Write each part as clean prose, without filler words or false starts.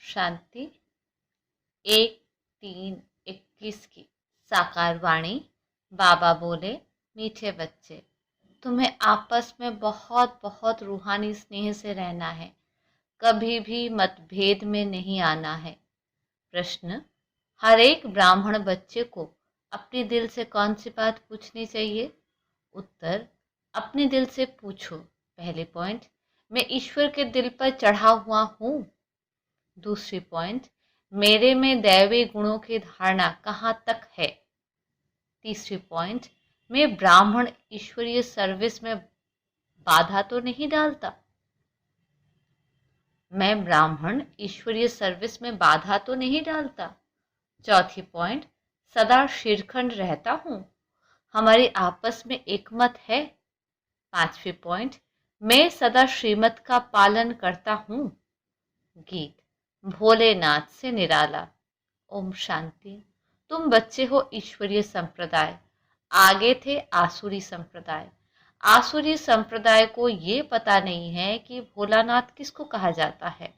शांति। 1-3-21 की साकार वाणी। बाबा बोले, मीठे बच्चे, तुम्हें आपस में बहुत बहुत रूहानी स्नेह से रहना है, कभी भी मतभेद में नहीं आना है। प्रश्न, हर एक ब्राह्मण बच्चे को अपने दिल से कौन सी बात पूछनी चाहिए? उत्तर, अपने दिल से पूछो। पहले पॉइंट, मैं ईश्वर के दिल पर चढ़ा हुआ हूँ। दूसरी पॉइंट, मेरे में दैवी गुणों की धारणा कहाँ तक है। तीसरी पॉइंट, मैं ब्राह्मण ईश्वरीय सर्विस में बाधा तो नहीं डालता। मैं ब्राह्मण ईश्वरीय सर्विस में बाधा तो नहीं डालता। चौथी पॉइंट, सदा शीरखंड रहता हूँ, हमारी आपस में एकमत है। पांचवी पॉइंट, मैं सदा श्रीमत का पालन करता हूँ। गीत, भोलेनाथ से निराला। ओम शांति। तुम बच्चे हो ईश्वरीय संप्रदाय, आगे थे आसुरी संप्रदाय। आसुरी संप्रदाय को ये पता नहीं है कि भोलानाथ किसको कहा जाता है।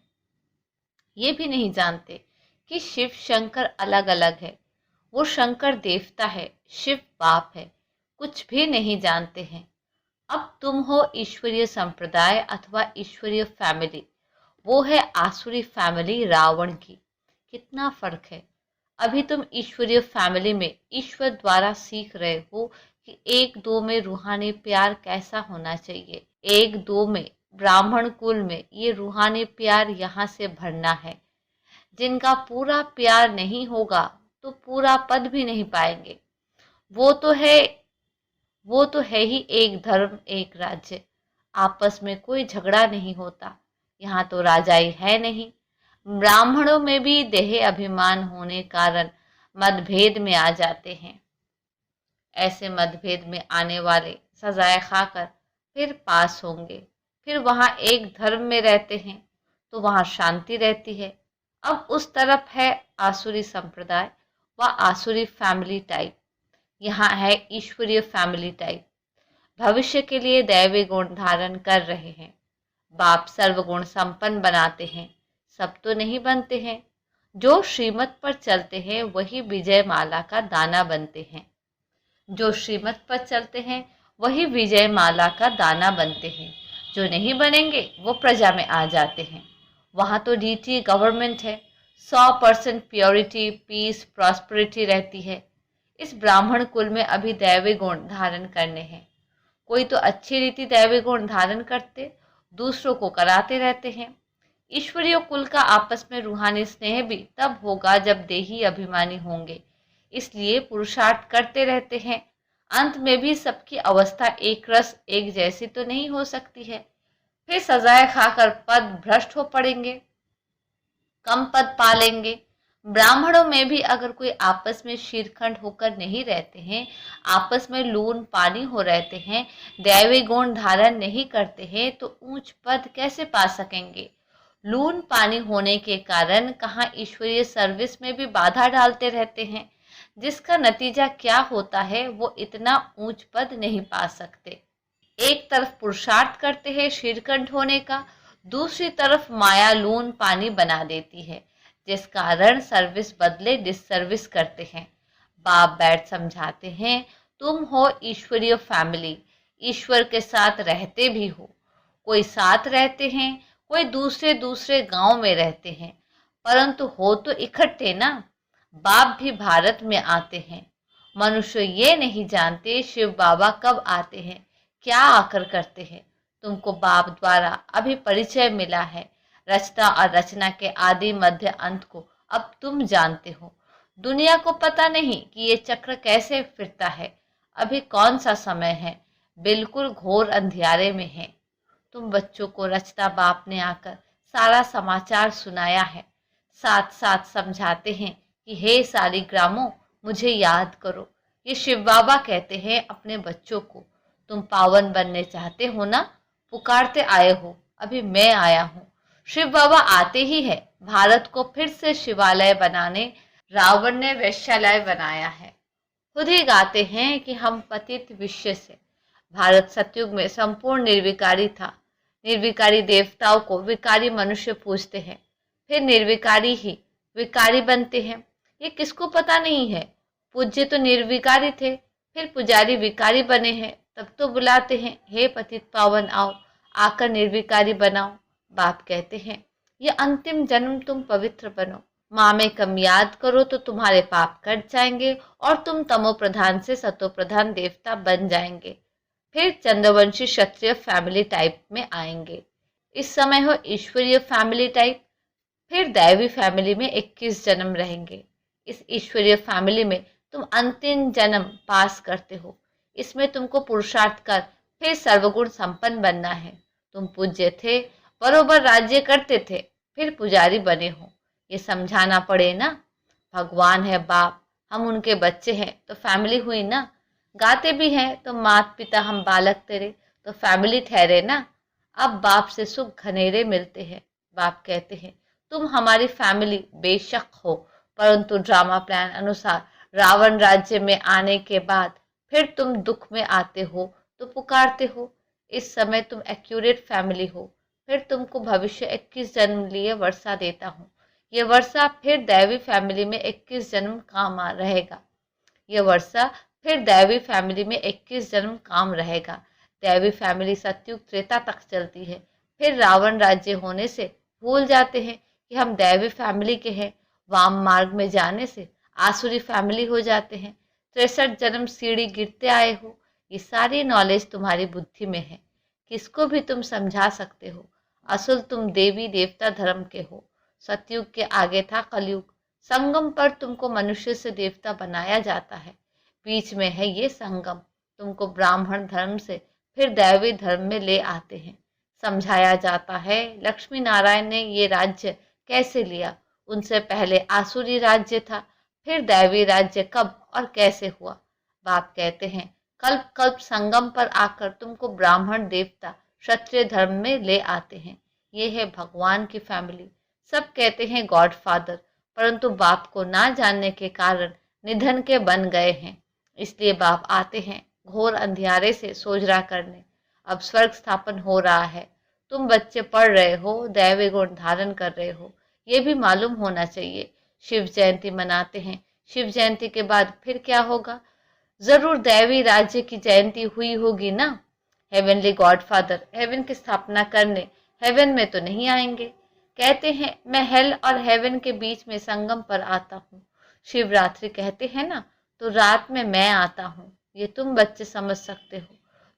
ये भी नहीं जानते कि शिव शंकर अलग अलग है। वो शंकर देवता है, शिव बाप है। कुछ भी नहीं जानते हैं। अब तुम हो ईश्वरीय संप्रदाय अथवा ईश्वरीय फैमिली, वो है आसुरी फैमिली रावण की। कितना फर्क है। अभी तुम ईश्वरीय फैमिली में ईश्वर द्वारा सीख रहे हो कि एक दो में रूहानी प्यार कैसा होना चाहिए। एक दो में, ब्राह्मण कुल में ये रूहानी प्यार यहाँ से भरना है। जिनका पूरा प्यार नहीं होगा तो पूरा पद भी नहीं पाएंगे। वो तो है ही एक धर्म एक राज्य। आपस में कोई झगड़ा नहीं होता। यहाँ तो राजाई है नहीं। ब्राह्मणों में भी देह अभिमान होने कारण मतभेद में आ जाते हैं। ऐसे मतभेद में आने वाले सजाएं खाकर फिर पास होंगे। फिर वहां एक धर्म में रहते हैं तो वहां शांति रहती है। अब उस तरफ है आसुरी संप्रदाय व आसुरी फैमिली टाइप, यहाँ है ईश्वरीय फैमिली टाइप। भविष्य के लिए दैवी गुण धारण कर रहे हैं। बाप सर्वगुण संपन्न बनाते हैं, सब तो नहीं बनते हैं। जो श्रीमत पर चलते हैं वही विजय माला का दाना बनते हैं। जो श्रीमत पर चलते हैं वही विजय माला का दाना बनते हैं। जो नहीं बनेंगे वो प्रजा में आ जाते हैं। वहाँ तो डीटी गवर्नमेंट है। 100% प्योरिटी, पीस, प्रॉस्पेरिटी रहती है। इस ब्राह्मण कुल में अभी दैवी गुण धारण करने हैं। कोई तो अच्छी रीति दैवी गुण धारण करते दूसरों को कराते रहते हैं। ईश्वरीय कुल का आपस में रूहानी स्नेह भी तब होगा जब देही अभिमानी होंगे। इसलिए पुरुषार्थ करते रहते हैं। अंत में भी सबकी अवस्था एक रस एक जैसी तो नहीं हो सकती है। फिर सजाएं खाकर पद भ्रष्ट हो पड़ेंगे, कम पद पा लेंगे। ब्राह्मणों में भी अगर कोई आपस में शीरखंड होकर नहीं रहते हैं, आपस में लून पानी हो रहते हैं, दैवी गुण धारण नहीं करते हैं, तो ऊंच पद कैसे पा सकेंगे। लून पानी होने के कारण कहाँ ईश्वरीय सर्विस में भी बाधा डालते रहते हैं, जिसका नतीजा क्या होता है वो इतना ऊंच पद नहीं पा सकते। एक तरफ पुरुषार्थ करते हैं शीरखंड होने का, दूसरी तरफ माया लून पानी बना देती है, जिस कारण सर्विस बदले डिससर्विस करते हैं। बाप बैठ समझाते हैं, तुम हो ईश्वरीय फैमिली, ईश्वर के साथ रहते भी हो। कोई साथ रहते हैं, कोई दूसरे दूसरे गांव में रहते हैं, परंतु हो तो इकट्ठे ना। बाप भी भारत में आते हैं। मनुष्य ये नहीं जानते शिव बाबा कब आते हैं, क्या आकर करते हैं। तुमको बाप द्वारा अभी परिचय मिला है। रचना और रचना के आदि मध्य अंत को अब तुम जानते हो। दुनिया को पता नहीं कि ये चक्र कैसे फिरता है। अभी कौन सा समय है, बिल्कुल घोर अंधियारे में है। तुम बच्चों को रचना बाप ने आकर सारा समाचार सुनाया है। साथ साथ समझाते हैं कि हे सालिग्रामों, मुझे याद करो। ये शिव बाबा कहते हैं अपने बच्चों को, तुम पावन बनने चाहते हो ना, पुकारते आए हो, अभी मैं आया हूँ। शिव बाबा आते ही है भारत को फिर से शिवालय बनाने। रावण ने वैश्यालय बनाया है। खुद ही गाते हैं कि हम पतित विश्व से। भारत सतयुग में संपूर्ण निर्विकारी था। निर्विकारी देवताओं को विकारी मनुष्य पूजते हैं। फिर निर्विकारी ही विकारी बनते हैं। ये किसको पता नहीं है। पूज्य तो निर्विकारी थे, फिर पुजारी विकारी बने हैं, तब तो बुलाते हैं, हे पतित पावन आओ, आकर निर्विकारी बनाओ। बाप कहते हैं, ये अंतिम जन्म तुम पवित्र बनो, माँ में कम याद करो तो तुम्हारे पाप कट जाएंगे और तुम तमो प्रधान से सतो प्रधान देवता बन जाएंगे। फिर चंद्रवंशी क्षत्रिय फैमिली टाइप में आएंगे। इस समय हो ईश्वरीय फैमिली टाइप, फिर दैवी फैमिली में 21 जन्म रहेंगे। इस ईश्वरीय फैमिली में तुम अंतिम जन्म पास करते हो। इसमें तुमको पुरुषार्थ कर फिर सर्वगुण संपन्न बनना है। तुम पूज्य थे, बरोबर राज्य करते थे, फिर पुजारी बने हो। ये समझाना पड़े ना। भगवान है बाप, हम उनके बच्चे हैं तो फैमिली हुई ना। गाते भी हैं तो माता पिता हम बालक तेरे, तो फैमिली ठहरे ना। अब बाप से सुख घनेरे मिलते हैं। बाप कहते हैं, तुम हमारी फैमिली बेशक हो, परंतु ड्रामा प्लान अनुसार रावण राज्य में आने के बाद फिर तुम दुख में आते हो तो पुकारते हो। इस समय तुम एक्यूरेट फैमिली हो। फिर तुमको भविष्य 21 जन्म लिए वर्षा देता हूँ। ये वर्षा फिर दैवी फैमिली में 21 जन्म काम रहेगा। ये वर्षा फिर दैवी फैमिली में 21 जन्म काम रहेगा। दैवी फैमिली सतयुग त्रेता तक चलती है। फिर रावण राज्य होने से भूल जाते हैं कि हम दैवी फैमिली के हैं। वाम मार्ग में जाने से आसुरी फैमिली हो जाते हैं। 63 जन्म सीढ़ी गिरते आए हो। ये सारी नॉलेज तुम्हारी बुद्धि में है, किसको भी तुम समझा सकते हो। असल तुम देवी देवता धर्म के हो। सतयुग के आगे था कलयुग। संगम पर तुमको मनुष्य से देवता बनाया जाता है। बीच में है ये संगम। तुमको ब्राह्मण धर्म से फिर दैवी धर्म में ले आते हैं। समझाया जाता है लक्ष्मी नारायण ने ये राज्य कैसे लिया। उनसे पहले आसुरी राज्य था, फिर दैवी राज्य कब और कैसे हुआ। बाप कहते हैं, कल्प कल्प संगम पर आकर तुमको ब्राह्मण देवता क्षत्रिय धर्म में ले आते हैं। ये है भगवान की फैमिली। सब कहते हैं गॉड फादर, परंतु बाप को ना जानने के कारण निधन के बन गए हैं। इसलिए बाप आते हैं घोर अंधियारे से सोजरा करने। अब स्वर्ग स्थापन हो रहा है। तुम बच्चे पढ़ रहे हो, दैवी गुण धारण कर रहे हो, ये भी मालूम होना चाहिए। शिव जयंती मनाते हैं। शिव जयंती के बाद फिर क्या होगा। जरूर दैवी राज्य की जयंती हुई होगी ना। हेवनली गॉडफादर हेवन की स्थापना करने हेवन में तो नहीं आएंगे। कहते हैं मैं हेल और हेवन के बीच में संगम पर आता हूँ। शिवरात्रि कहते हैं ना, तो रात में मैं आता हूँ। ये तुम बच्चे समझ सकते हो।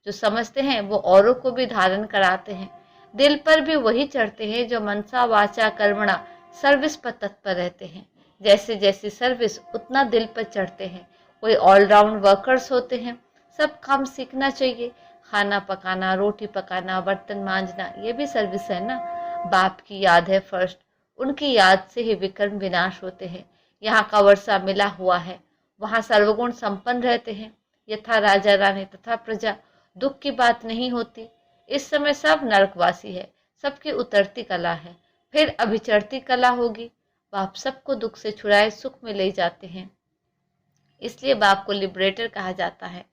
जो समझते हैं वो औरों को भी धारण कराते हैं। दिल पर भी वही चढ़ते हैं जो मनसा वाचा कर्मणा सर्विस पर तत्पर रहते हैं। जैसे जैसी सर्विस उतना दिल पर चढ़ते हैं। कोई ऑलराउंड वर्कर्स होते हैं। सब काम सीखना चाहिए। खाना पकाना, रोटी पकाना, बर्तन मांजना, ये भी सर्विस है ना। बाप की याद है फर्स्ट। उनकी याद से ही विकर्म विनाश होते हैं। यहाँ का वर्षा मिला हुआ है, वहाँ सर्वगुण संपन्न रहते हैं। यथा राजा रानी तथा प्रजा, दुख की बात नहीं होती। इस समय सब नरकवासी है। सबकी उतरती कला है, फिर अभिचरती कला होगी। बाप सबको दुख से छुड़ाए सुख में ले जाते हैं। इसलिए बाप को लिबरेटर कहा जाता है।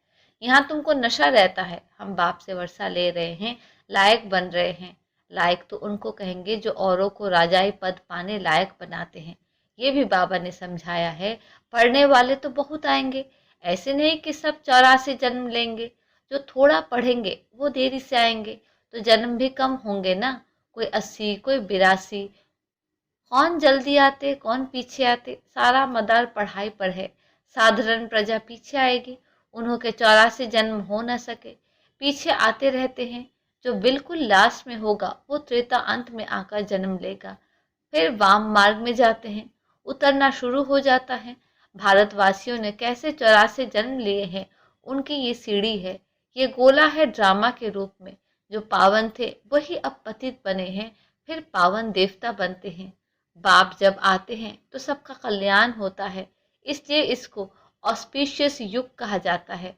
यहाँ तुमको नशा रहता है। हम बाप से वर्षा ले रहे हैं, लायक बन रहे हैं। लायक तो उनको कहेंगे जो औरों को राजाई पद पाने लायक बनाते हैं। ये भी बाबा ने समझाया है। पढ़ने वाले तो बहुत आएंगे, ऐसे नहीं कि सब 84 जन्म लेंगे। जो थोड़ा पढ़ेंगे वो देरी से आएंगे, तो जन्म भी कम होंगे ना। कोई 80, कोई 82। कौन जल्दी आते कौन पीछे आते, सारा मदार पढ़ाई पर है। साधारण प्रजा पीछे आएगी। उन्हों के 84 जन्म हो न सके, पीछे आते रहते हैं। जो बिल्कुल लास्ट में होगा वो त्रेता अंत में आकर जन्म लेगा। फिर वाम मार्ग में जाते हैं, उतरना शुरू हो जाता है। भारतवासियों ने कैसे 84 जन्म लिए हैं, उनकी ये सीढ़ी है। ये गोला है ड्रामा के रूप में। जो पावन थे वही अब पतित बने हैं, फिर पावन देवता बनते हैं। बाप जब आते हैं तो सबका कल्याण होता है, इसलिए इसको ऑस्पिशियस युग कहा जाता है।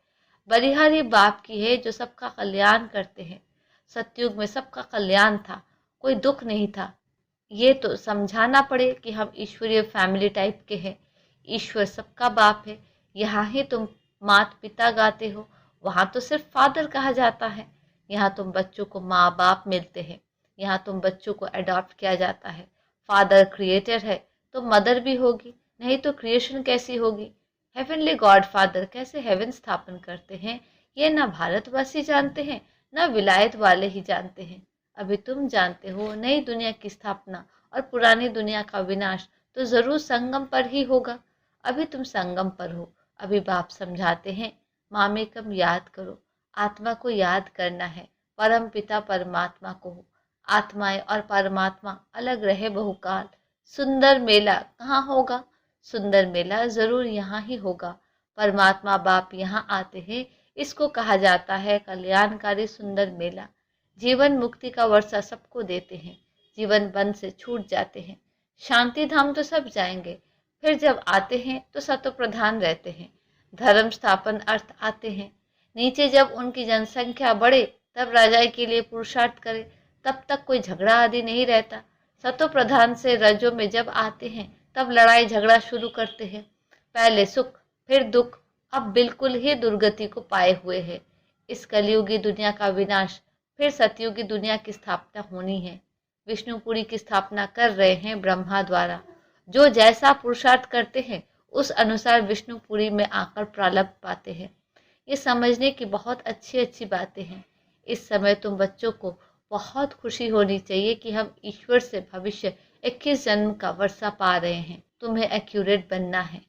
बलिहारी बाप की है जो सबका कल्याण करते हैं। सतयुग में सबका कल्याण था, कोई दुख नहीं था। ये तो समझाना पड़े कि हम ईश्वरीय फैमिली टाइप के हैं। ईश्वर सबका बाप है। यहाँ ही तुम माता पिता गाते हो, वहाँ तो सिर्फ फादर कहा जाता है। यहाँ तुम बच्चों को माँ बाप मिलते हैं। यहाँ तुम बच्चों को अडॉप्ट किया जाता है। फादर क्रिएटर है तो मदर भी होगी, नहीं तो क्रिएशन कैसी होगी। हेवनली गॉड फादर कैसे हेवन स्थापन करते हैं ये ना भारतवासी जानते हैं ना विलायत वाले ही जानते हैं। अभी तुम जानते हो नई दुनिया की स्थापना और पुरानी दुनिया का विनाश तो जरूर संगम पर ही होगा। अभी तुम संगम पर हो। अभी बाप समझाते हैं मामेकम याद करो, आत्मा को याद करना है, परम पिता परमात्मा को हो। आत्माएं और परमात्मा अलग रहे बहुकाल। सुंदर मेला कहाँ होगा? सुंदर मेला जरूर यहाँ ही होगा। परमात्मा बाप यहाँ आते हैं, इसको कहा जाता है कल्याणकारी सुंदर मेला। जीवन मुक्ति का वर्षा सबको देते हैं। जीवन बंध से छूट जाते हैं। शांति धाम तो सब जाएंगे, फिर जब आते हैं तो सतो प्रधान रहते हैं। धर्म स्थापन अर्थ आते हैं। नीचे जब उनकी जनसंख्या बढ़े तब राजाई के लिए पुरुषार्थ करे, तब तक कोई झगड़ा आदि नहीं रहता। सतो प्रधान से रजों में जब आते हैं तब लड़ाई झगड़ा शुरू करते हैं। पहले सुख फिर दुख, अब बिल्कुल ही दुर्गति को पाए हुए है। इस कलयुगी दुनिया का विनाश, फिर सतयुगी दुनिया की स्थापना होनी है। विष्णुपुरी की स्थापना कर रहे हैं ब्रह्मा द्वारा। जो जैसा पुरुषार्थ करते हैं उस अनुसार विष्णुपुरी में आकर प्रारब्ध पाते हैं। ये समझने की बहुत अच्छी अच्छी बातें हैं। इस समय तुम बच्चों को बहुत खुशी होनी चाहिए कि हम ईश्वर से भविष्य 21 जन्म का वर्षा पा रहे हैं। तुम्हें एक्यूरेट बनना है।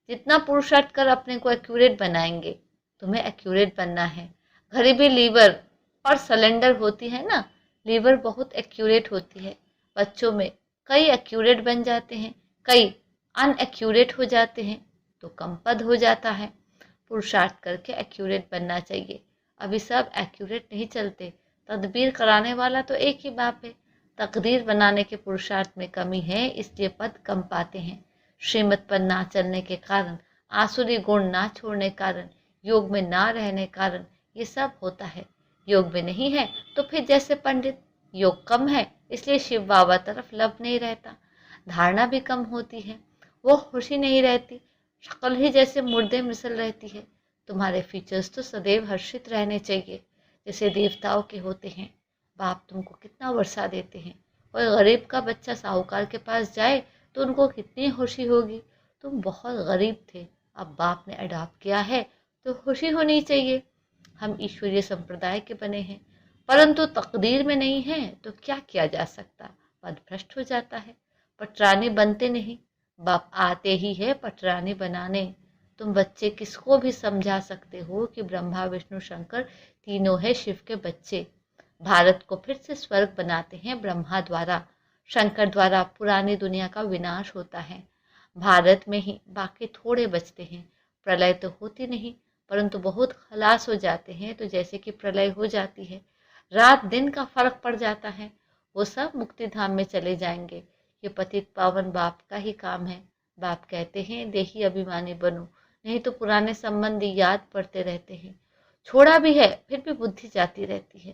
जितना पुरुषार्थ कर अपने को एक्यूरेट बनाएंगे। तुम्हें एक्यूरेट बनना है। घड़ी भी लीवर और सिलेंडर होती है ना, लीवर बहुत एक्यूरेट होती है। बच्चों में कई एक्यूरेट बन जाते हैं, कई अनएक्यूरेट हो जाते हैं, तो कम पद हो जाता है। पुरुषार्थ करके एक्यूरेट बनना चाहिए। अभी सब एक्यूरेट नहीं चलते। तदबीर कराने वाला तो एक ही बाप है। तकदीर बनाने के पुरुषार्थ में कमी है, इसलिए पद कम पाते हैं। श्रीमत पर ना चलने के कारण, आसुरी गुण ना छोड़ने कारण, योग में ना रहने कारण ये सब होता है। योग में नहीं है तो फिर जैसे पंडित, योग कम है इसलिए शिव बाबा तरफ लब नहीं रहता। धारणा भी कम होती है, वो खुशी नहीं रहती। शक्ल ही जैसे मुर्दे मिसल रहती है। तुम्हारे फीचर्स तो सदैव हर्षित रहने चाहिए, जैसे देवताओं के होते हैं। बाप तुमको कितना वर्षा देते हैं। कोई गरीब का बच्चा साहूकार के पास जाए तो उनको कितनी खुशी होगी। तुम बहुत गरीब थे, अब बाप ने अडॉप्ट किया है तो खुशी होनी चाहिए। हम ईश्वरीय संप्रदाय के बने हैं, परंतु तकदीर में नहीं है तो क्या किया जा सकता। पद भ्रष्ट हो जाता है। पटरानी बनते नहीं, बाप आते ही है पटरानी बनाने। तुम बच्चे किसको भी समझा सकते हो कि ब्रह्मा विष्णु शंकर तीनों है शिव के बच्चे। भारत को फिर से स्वर्ग बनाते हैं ब्रह्मा द्वारा। शंकर द्वारा पुरानी दुनिया का विनाश होता है। भारत में ही बाकी थोड़े बचते हैं। प्रलय तो होती नहीं, परंतु बहुत खलास हो जाते हैं, तो जैसे कि प्रलय हो जाती है, रात दिन का फर्क पड़ जाता है। वो सब मुक्ति धाम में चले जाएंगे। ये पतित पावन बाप का ही काम है। बाप कहते हैं देही अभिमानी बनो, नहीं तो पुराने संबंधी याद पड़ते रहते हैं। छोड़ा भी है फिर भी बुद्धि जाती रहती है।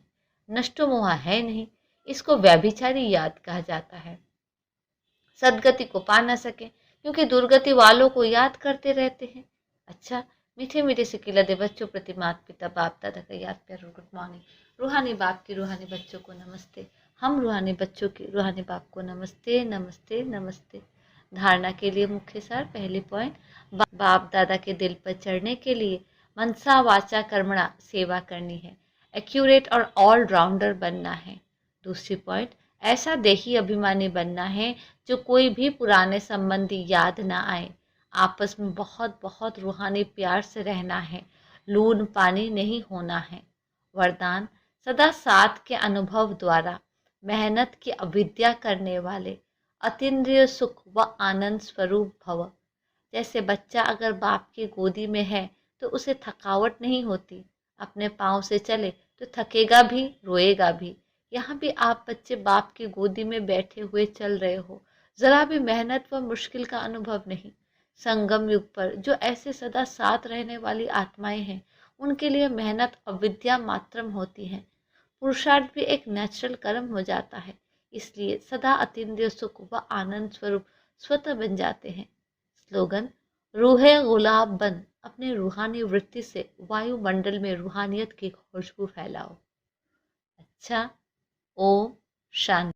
नष्टो मोहा है नहीं, इसको व्यभिचारी याद कहा जाता है। सदगति को पा न सके क्योंकि दुर्गति वालों को याद करते रहते हैं। अच्छा, मीठे मीठे से खिलते बच्चों प्रति माता पिता बाप दादा का याद प्यार और गुड मॉर्निंग। रूहानी बाप की रूहानी बच्चों को नमस्ते। हम रूहानी बच्चों की रूहानी बाप को नमस्ते नमस्ते नमस्ते। धारणा के लिए मुख्य सार। पहली पॉइंट, बाप दादा के दिल पर चढ़ने के लिए मनसा वाचा कर्मणा सेवा करनी है। एक्यूरेट और ऑलराउंडर बनना है। दूसरी पॉइंट, ऐसा देही अभिमानी बनना है जो कोई भी पुराने संबंधी याद ना आए। आपस में बहुत बहुत रूहानी प्यार से रहना है। लून पानी नहीं होना है। वरदान, सदा साथ के अनुभव द्वारा मेहनत की अविद्या करने वाले अतीन्द्रिय सुख व आनंद स्वरूप भव। जैसे बच्चा अगर बाप की गोदी में है तो उसे थकावट नहीं होती। अपने पाँव से चले तो थकेगा भी, रोएगा भी। यहाँ भी आप बच्चे बाप की गोदी में बैठे हुए चल रहे हो, जरा भी मेहनत व मुश्किल का अनुभव नहीं। संगम युग पर जो ऐसे सदा साथ रहने वाली आत्माएं हैं, उनके लिए मेहनत अविद्या मात्रम होती है। पुरुषार्थ भी एक नेचुरल कर्म हो जाता है, इसलिए सदा अतीन्द्रिय सुख व आनंद स्वरूप स्वतः बन जाते हैं। स्लोगन, रूहे गुलाब बन अपनी रूहानी वृत्ति से वायुमंडल में रूहानियत की खुशबू फैलाओ। अच्छा, ओम शांति।